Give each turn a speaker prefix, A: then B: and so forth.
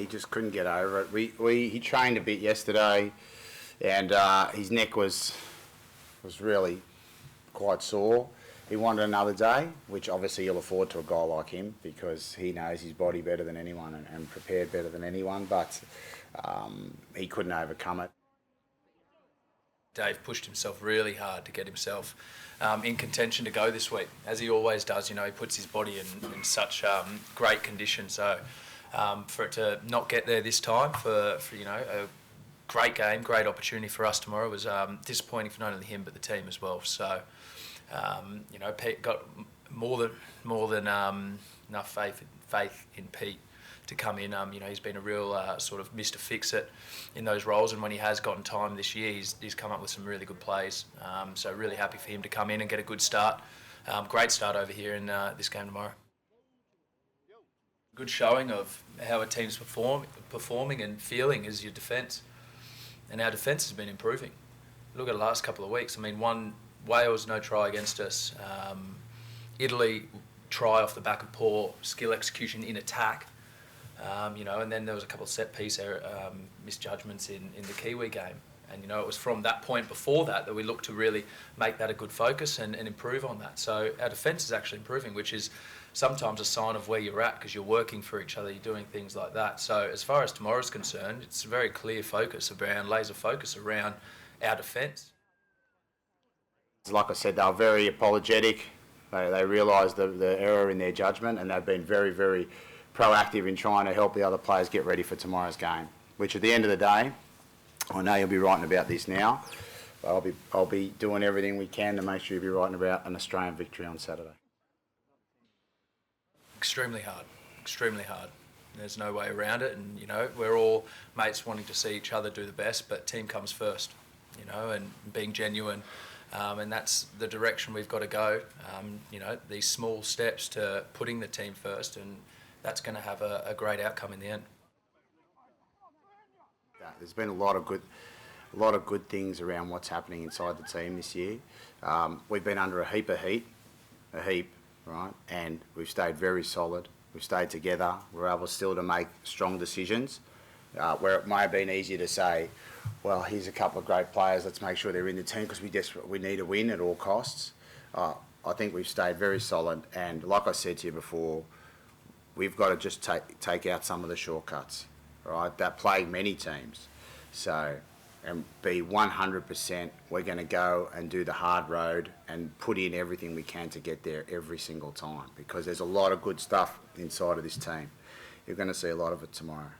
A: he just couldn't get over it. He trained a bit yesterday, and his neck was really quite sore. He wanted another day, which obviously he'll afford to a guy like him because he knows his body better than anyone and prepared better than anyone, but he couldn't overcome it.
B: Dave pushed himself really hard to get himself in contention to go this week, as he always does. You know, he puts his body in such great condition. So for it to not get there this time, for you know, a great game, great opportunity for us tomorrow, was disappointing for not only him but the team as well. So you know, Pete got more than enough faith in Pete to come in. You know, he's been a real sort of Mr. Fix-It in those roles, and when he has gotten time this year, he's come up with some really good plays. So really happy for him to come in and get a good start. Great start over here in this game tomorrow. Good showing of how a team's performing and feeling is your defence, and our defence has been improving. Look at the last couple of weeks. I mean, Wales, no try against us. Italy, try off the back of poor skill execution in attack. You know, and then there was a couple of set-piece misjudgments in the Kiwi game. And, you know, it was from that point before that we looked to really make that a good focus and improve on that. So our defence is actually improving, which is sometimes a sign of where you're at because you're working for each other, you're doing things like that. So as far as tomorrow's concerned, it's a very clear focus around, laser focus around our defence.
A: Like I said, they were very apologetic. They realised the error in their judgment, and they've been very, very proactive in trying to help the other players get ready for tomorrow's game, which at the end of the day, I know you'll be writing about this now, but I'll be doing everything we can to make sure you'll be writing about an Australian victory on Saturday.
B: Extremely hard, extremely hard. There's no way around it, and you know, we're all mates wanting to see each other do the best, but team comes first, you know, and being genuine. And that's the direction we've got to go. You know, these small steps to putting the team first, and that's going to have a great outcome in the end.
A: There's been a lot of good things around what's happening inside the team this year. We've been under a heap, right? And we've stayed very solid. We've stayed together. We're able still to make strong decisions. Where it may have been easier to say, well, here's a couple of great players, let's make sure they're in the team because we need a win at all costs. I think we've stayed very solid, and like I said to you before, we've got to just take out some of the shortcuts, right, that plague many teams. So, and be 100%, we're going to go and do the hard road and put in everything we can to get there every single time, because there's a lot of good stuff inside of this team. You're going to see a lot of it tomorrow.